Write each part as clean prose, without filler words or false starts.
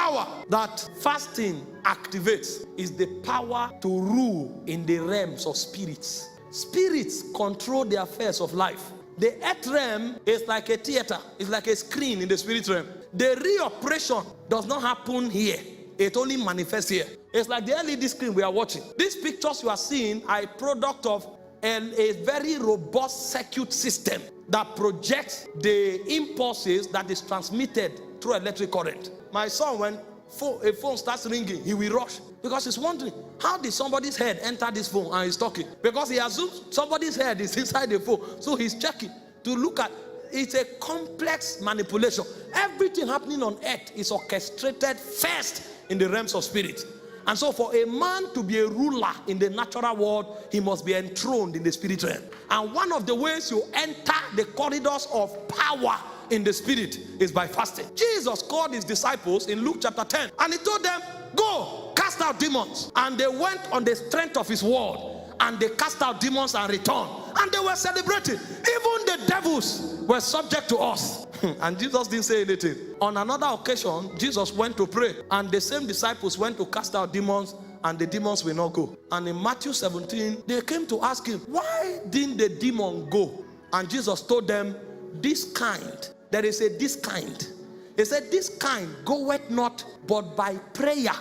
power that fasting activates is the power to rule in the realms of spirits. Spirits control the affairs of life. The earth realm is like a theater. It's like a screen in the spirit realm. The reoperation does not happen here. It only manifests here. It's like the LED screen we are watching. These pictures you are seeing are a product of a very robust circuit system that projects the impulses that is transmitted through electric current. My son, when a phone starts ringing, he will rush because he's wondering, how did somebody's head enter this phone and he's talking? Because he assumes somebody's head is inside the phone. So he's checking to look at. It's a complex manipulation. Everything happening on earth is orchestrated first in the realms of spirit. And so for a man to be a ruler in the natural world, he must be enthroned in the spirit realm. And one of the ways you enter the corridors of power in the spirit is by fasting. Jesus called his disciples in Luke chapter 10 and he told them, go cast out demons. And they went on the strength of his word and they cast out demons and returned. And they were celebrating. Even the devils were subject to us. And Jesus didn't say anything. On another occasion, Jesus went to pray and the same disciples went to cast out demons and the demons will not go. And in Matthew 17, they came to ask him, why didn't the demon go? And Jesus told them, this kind, there is a this kind. He said, this kind goeth not but by prayer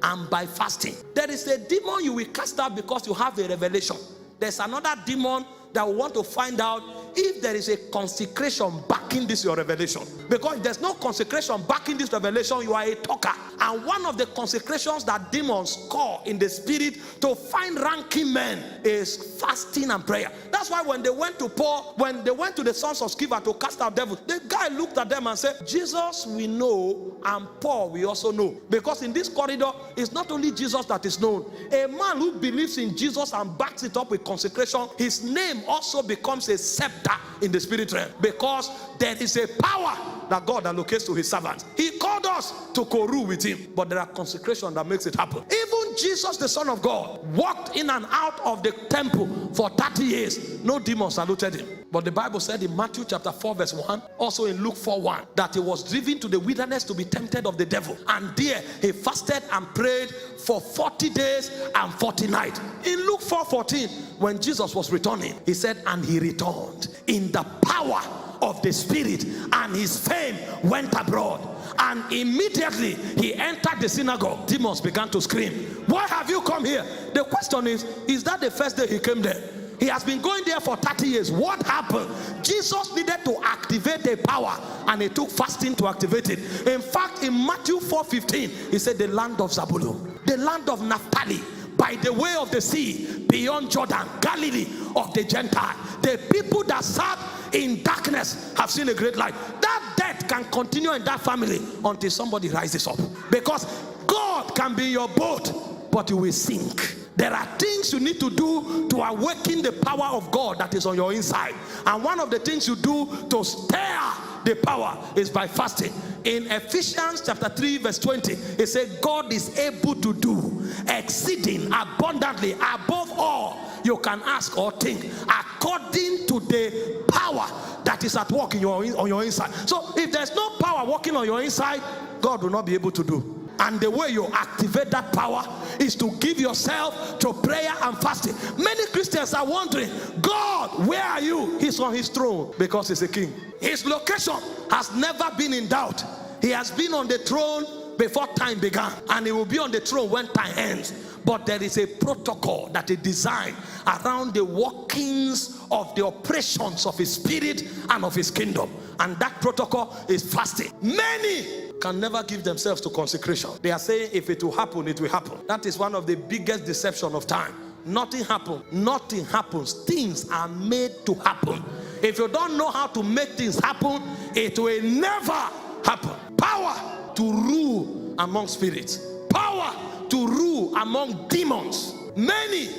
and by fasting. There is a demon you will cast out because you have a revelation. There's another demon that will want to find out if there is a consecration backing this your revelation. Because if there's no consecration backing this revelation, you are a talker. And one of the consecrations that demons call in the spirit to find ranking men is fasting and prayer. That's why when they went to Paul, when they went to the sons of Sceva to cast out devils, the guy looked at them and said, Jesus we know and Paul we also know. Because in this corridor, it's not only Jesus that is known. A man who believes in Jesus and backs it up with consecration, his name also becomes a scepter in the spirit realm, because there is a power that God allocates to his servants. He called us to co-rule with him, but there are consecration that makes it happen. Even Jesus, the Son of God, walked in and out of the temple for 30 years. No demon saluted him. But the Bible said in Matthew chapter 4 verse 1, also in Luke 4:1, that he was driven to the wilderness to be tempted of the devil. And there he fasted and prayed for 40 days and 40 nights. In Luke 4:14, when Jesus was returning, he said, and he returned in the power of the Spirit, and his fame went abroad. And immediately he entered the synagogue. Demons began to scream, why have you come here? The question is that the first day he came there? He has been going there for 30 years. What happened? Jesus needed to activate a power, and it took fasting to activate it. In fact, in Matthew 4:15, he said, the land of Zabulon, the land of Naphtali, by the way of the sea, beyond Jordan, Galilee of the Gentile. The people that sat in darkness have seen a great light. That death can continue in that family until somebody rises up. Because God can be in your boat, but you will sink. There are things you need to do to awaken the power of God that is on your inside. And one of the things you do to stir the power is by fasting. In Ephesians chapter 3 verse 20, it says, God is able to do exceeding abundantly above all you can ask or think, according to the power that is at work on your inside. So if there's no power working on your inside, God will not be able to do. And the way you activate that power is to give yourself to prayer and fasting. Many Christians are wondering, God, where are you? He's on his throne because he's a king. His location has never been in doubt. He has been on the throne before time began, and he will be on the throne when time ends. But there is a protocol that is designed around the workings of the operations of his spirit and of his kingdom. And that protocol is fasting. Many can never give themselves to consecration. They are saying if it will happen, it will happen. That is one of the biggest deception of time. Nothing happens. Nothing happens. Things are made to happen. If you don't know how to make things happen, it will never happen. Power to rule among spirits. Power to rule among demons. Many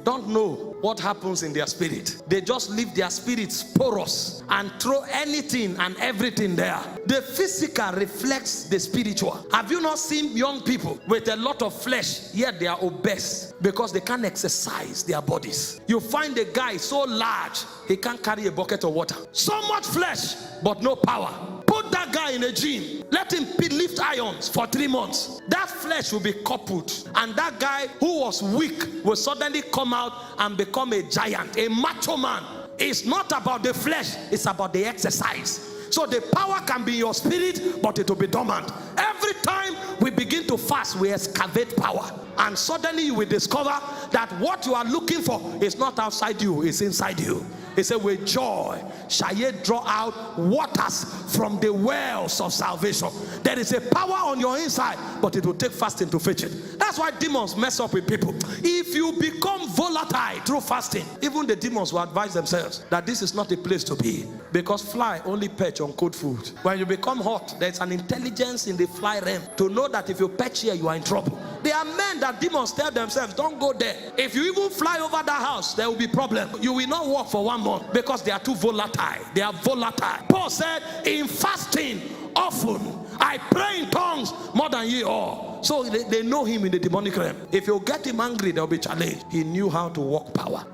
don't know what happens in their spirit. They just leave their spirits porous and throw anything and everything there. The physical reflects the spiritual. Have you not seen young people with a lot of flesh, yet they are obese because they can't exercise their bodies? You find a guy so large, he can't carry a bucket of water. So much flesh, but no power. Put that that guy in a gym, let him lift irons for 3 months. That flesh will be coupled, and that guy who was weak will suddenly come out and become a giant, a macho man. It's not about the flesh, it's about the exercise. So the power can be in your spirit, but it will be dormant. Every time we begin to fast, we excavate power, and suddenly you will discover that what you are looking for is not outside you, it's inside you. He said, with joy shall ye draw out waters from the wells of salvation. There is a power on your inside, but it will take fasting to fetch it. That's why demons mess up with people. If you become volatile through fasting, even the demons will advise themselves that this is not a place to be, because fly only perch on cold food. When you become hot, there's an intelligence in the fly realm to know that if you perch here, you are in trouble. There are men that demons tell themselves, don't go there. If you even fly over that house, there will be problem. You will not walk for 1 month because they are too volatile. They are volatile. Paul said, in fasting often I pray in tongues more than ye all. So they know him in the demonic realm. If you get him angry, there will be challenge. He knew how to walk power.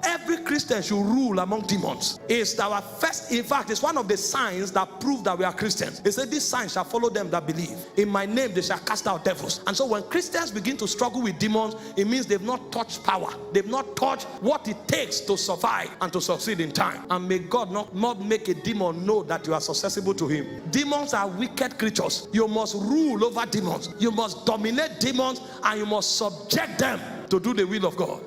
Every Christian should rule among demons. It's our first, in fact, it's one of the signs that prove that we are Christians. He said, these signs shall follow them that believe. In my name they shall cast out devils. And so when Christians begin to struggle with demons, it means they've not touched power. They've not touched what it takes to survive and to succeed in time. And may God not make a demon know that you are susceptible to him. Demons are wicked creatures. You must rule over demons. You must dominate demons, and you must subject them to do the will of God.